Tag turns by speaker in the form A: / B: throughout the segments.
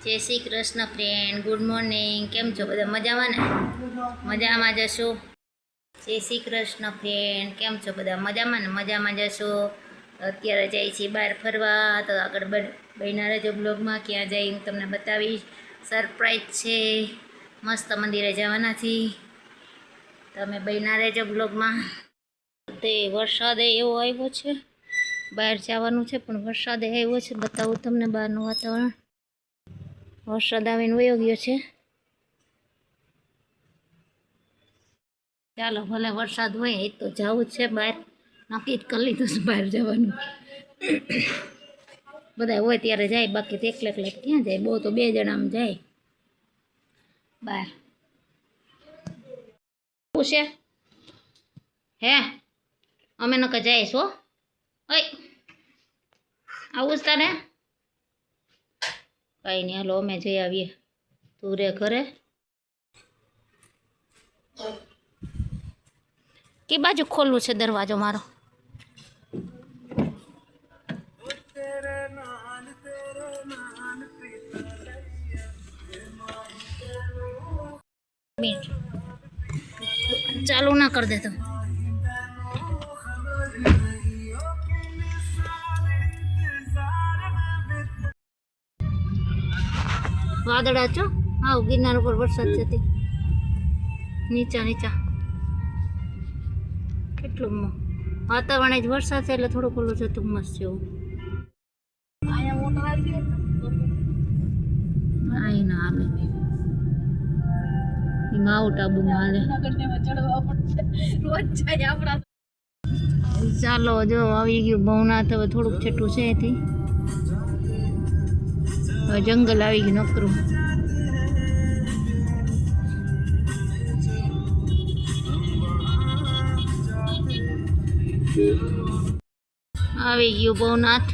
A: જય Shri Krishna friend, good morning. કેમ છો બધા? મજામાં ને? મજામાં જશો. જય શ્રી કૃષ્ણ ફ્રેન્ડ, કેમ છો બધા? મજામાં ને? મજામાં જશો. અત્યારે જાય છે બહાર ફરવા, તો આગળ બન્યા રહેજો બ્લોગમાં. ક્યાં જઈ હું તમને બતાવીશ. સરપ્રાઈઝ છે, મસ્ત મંદિરે જવાના છીએ. તમે બન્યા રહેજો બ્લોગમાં. તે વરસાદ એવો આવ્યો છે, બહાર જવાનું છે પણ વરસાદ આવ્યો છે. બતાવું તમને બહારનું વાતાવરણ. વરસાદ આવીને વયો ગયો છે. ચાલો ભલે વરસાદ હોય, એ તો જવું જ છે બહાર. નક્કી જ કરી લીધું છે બહાર જવાનું. બધા હોય ત્યારે જાય, બાકી તો એકલે ક્યાં જાય? બહુ તો 2 જણામાં જાય બહાર. શું છે હે? અમે નકર જઈશ હો. ઓય આવું જ તારે? કંઈ નહીં, હાલો અમે જઈ આવીએ. તું રે ઘરે. કે બાજુ ખોલવું છે દરવાજો મારો? ચાલુ ના કરી દેતો. વાદળા છો? હા, ગિરનાર ઉપર વરસાદ છે. નીચા કેટલું વાતાવરણ જ વરસાદ છે, એટલે થોડું ખુલ્લું છે. ધુમ્મસ છે એવું. ના હાલે, માઉન્ટ આબુમાં હાલે. ચાલો જો આવી ગયું ભવનાથ. હવે થોડુંક છેટું છે એથી. હવે જંગલ આવી ગયું નકરું. આવી ગયું ભવનાથ.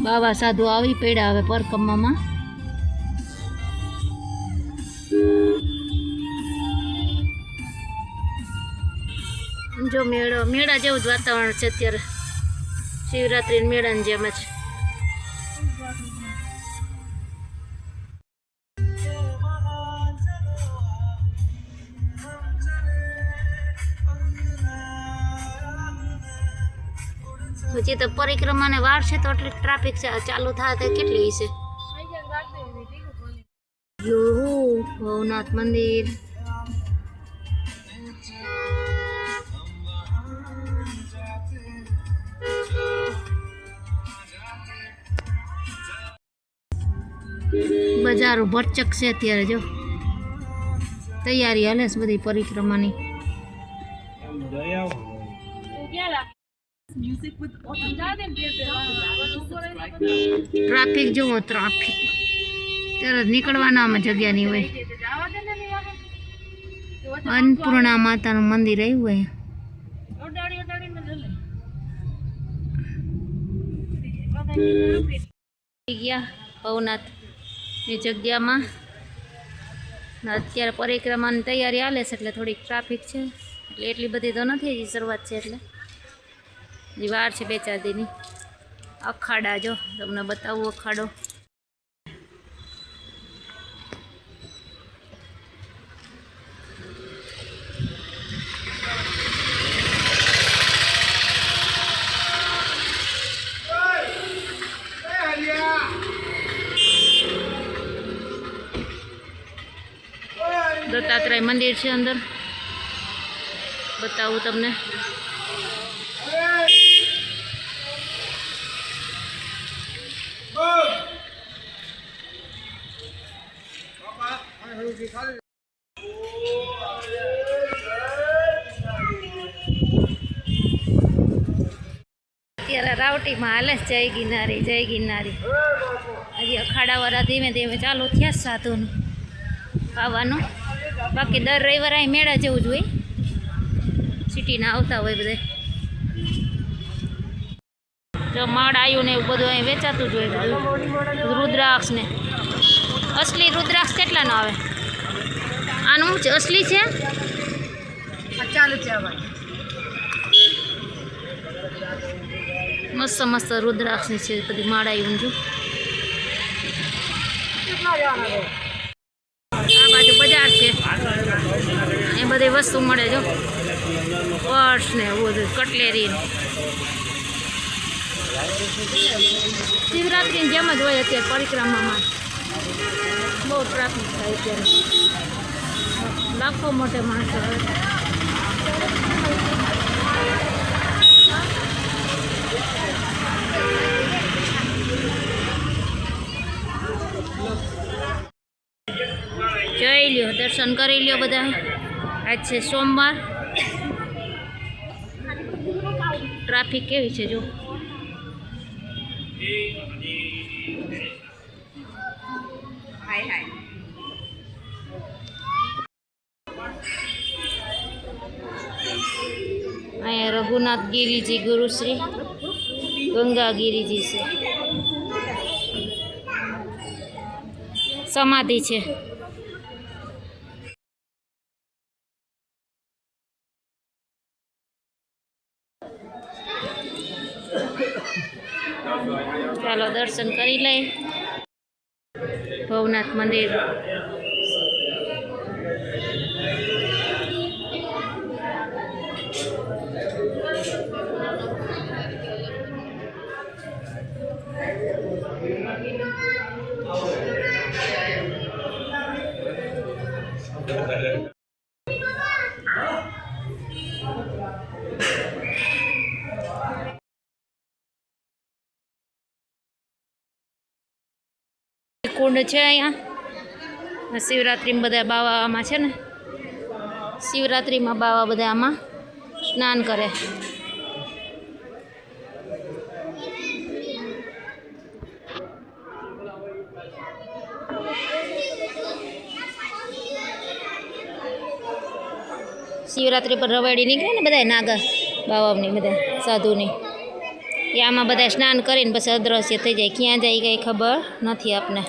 A: બાવા સાધુ આવી પડ્યા હવે પરકમામાં. જો મેળા જેવું જ વાતાવરણ છે અત્યારે. શિવરાત્રી મેળાની જેમ જ. હજી તો પરિક્રમાને વાર છે, તો આટલી ટ્રાફિક ચાલુ થાય તો કેટલી છે. ભવનાથ મંદિર. બજારો ભરચક છે અત્યારે. જો તૈયારી હાલે છે બધી પરિક્રમાની. ટ્રાફિક જુઓ, ટ્રાફિક. ત્યારે નીકળવાનામાં જગ્યા નહીં હોય. અન્નપૂર્ણા માતાનું મંદિર આવ્યું હોય. ગયા ભવનાથની જગ્યામાં. અત્યારે પરિક્રમાની તૈયારી હાલે છે, એટલે થોડીક ટ્રાફિક છે. એટલે એટલી બધી તો નથી, હજી શરૂઆત છે એટલે હજી વાર છે 2-4 દીની. અખાડા જો તમને બતાવું. અખાડો દત્તાત્રેય મંદિર છે અંદર. બતાવું તમને. અત્યારે રાવટીમાં હાલે જય ગિરનારી, જય ગિરનારી. હજી અખાડાવાળા ધીમે ધીમે ચાલુ થયા સાધુનું આવવાનું. બાકી દર રવિવારે અહીં મેળા જેવું જ હોય. સિટીના આવતા હોય બધે. જો માળાયું ને એવું બધું અહીં વેચાતું જ હોય. રુદ્રાક્ષ ને અસલી રુદ્રાક્ષ કેટલાનો આવે? આનું છે અસલી છે
B: ચાલુ છે અમારે.
A: મસ્ત મસ્ત રુદ્રાક્ષની છે બધી માળા એવું જો.
B: કેટલા જવાના છે?
A: આ બાજુ બજાર છે એ બધી વસ્તુ મળે જો, પર્સ ને એવું બધું, કટલેરી. શિવરાત્રિની જેમ જ હોય અત્યારે પરિક્રમામાં, બહુ ટ્રાફિક થાય અત્યારે, લાખો મોટે માણસો આવે. જઈ લ્યો, દર્શન કરી લ્યો બધા. આજ છે સોમવાર. ટ્રાફિક કેવી છે જો.
B: હાય હાય.
A: અહીંયા રઘુનાથ ગિરિજી ગુરુશ્રી ગંગા ગિરિજી છે, સમાધિ છે. ચાલો દર્શન કરી લઈએ ભવનાથ મંદિર. કુંડ છે અહીંયા. શિવરાત્રિમાં બધા બાવા આમાં છે ને, શિવરાત્રિમાં બાવા બધા આમાં સ્નાન કરે. શિવરાત્રિ પર રવાડી નીકળે ને બધા નાગા બાવાની, બધા સાધુની, એ આમાં બધા સ્નાન કરીને પછી અદ્રશ્ય થઈ જાય. ક્યાં જાય કંઈ ખબર નથી આપને.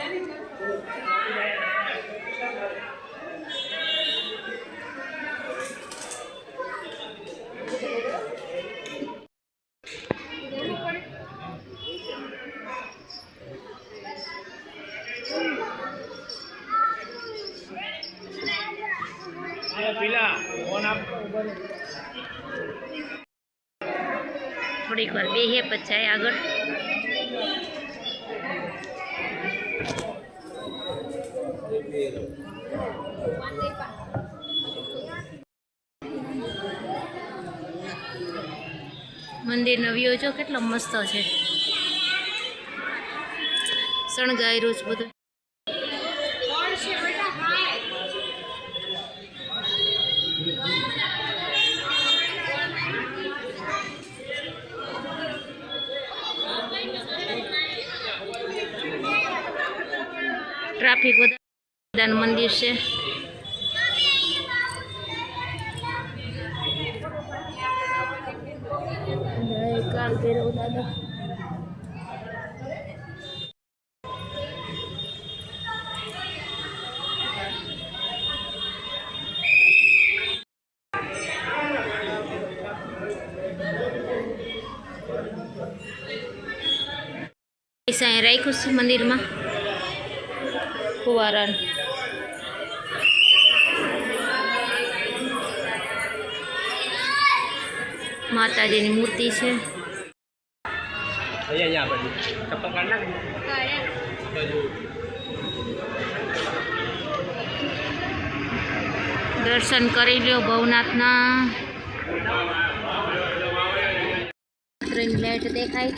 A: થોડીક વાર બેહીએ પછી આગળ. મંદિરનો વ્યૂ જો કેટલો મસ્ત છે, શણગાર્યું છે બધું. ટ્રાફિક બધાનું મંદિર છે. કાલ ભૈરવ દાદા. પૈસા રાખ્યું છે મંદિરમાં ફુવારા. માતાજીની મૂર્તિ છે. દર્શન કરી લ્યો ભવનાથના. લાઈટ દેખાય.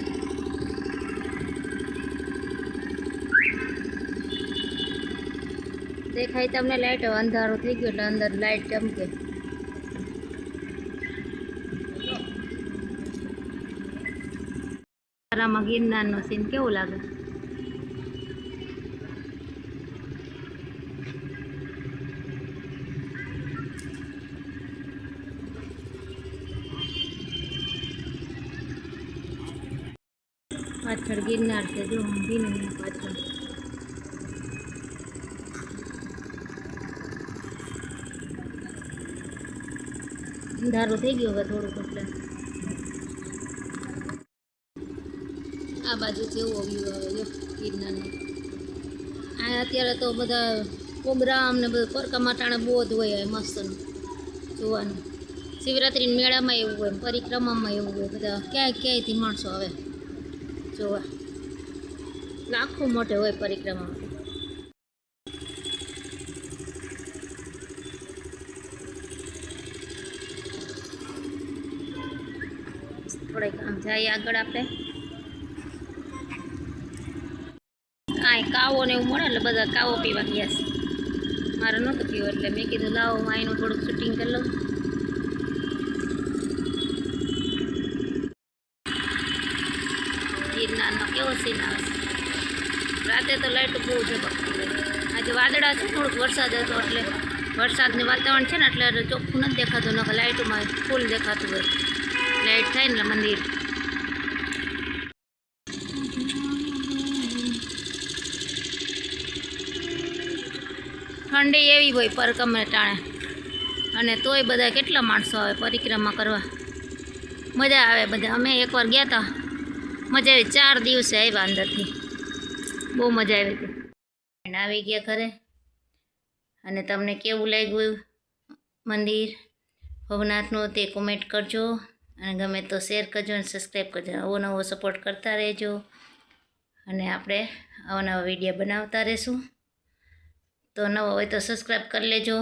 A: દેખાય તમને લાઈટ? અંધારું થઈ ગયું એટલે અંદર લાઈટ ચમકે. આરામાં ગિરનારનો સીન કેવું લાગે? પાછળ ગિરનાર છે જો, ગિરનાર પાછળ. અંધારું થઈ ગયું હવે થોડુંક એટલે આ બાજુ જેવો વ્યૂ આવે જો ગિરનારનો. આ અત્યારે તો બધા પ્રોગ્રામ ને બધું પરકા માટાણે બહુ જ હોય મસ્તનું જોવાનું. શિવરાત્રિના મેળામાં એવું હોય, પરિક્રમામાં એવું હોય, બધા ક્યાંયથી માણસો આવે જોવા. લાખો મોટે હોય પરિક્રમામાં. થોડીક આમ જાય આગળ આપણે કાંઈ કાવો ને એવું મળે એટલે બધા કાવો પીવા ગયા છે. મારે નહોતું પીવું એટલે મેં કીધું લાવો હું અહીંનું થોડુંક શૂટિંગ કરી લઉં. ગિરનારનો કેવો સીન આવે છે. રાતે તો લાઇટ બહુ ઝબકતી હોય. આજે વાદળા છે, થોડુંક વરસાદ હતો એટલે વરસાદનું વાતાવરણ છે ને એટલે ચોખ્ખું નથી દેખાતું, નકર લાઇટમાં ફૂલ દેખાતું હોય. લાઇટ થાય ને મંદિર. ઠંડી એવી હોય પરકમે ટાણે, અને તોય બધા કેટલા માણસો આવે પરિક્રમા કરવા. મજા આવે બધા. અમે એકવાર ગયા હતા, મજા આવી. 4 દિવસે આવ્યા અંદરથી, બહુ મજા આવી હતી. આવી ગયા ઘરે. અને તમને કેવું લાગ્યું મંદિર ભવનાથનું તે કોમેન્ટ કરજો, અને ગમે તો શેર કરજો અને સબસ્ક્રાઈબ કરજો. આવો નવો સપોર્ટ કરતા રહેજો, અને આપણે આવા નવા વિડીયો બનાવતા રહીશું. તો નવો હોય તો સબસ્ક્રાઈબ કરી લેજો,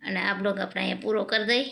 A: અને આ બ્લોગ આપણે અહીંયા પૂરો કરી દઈએ.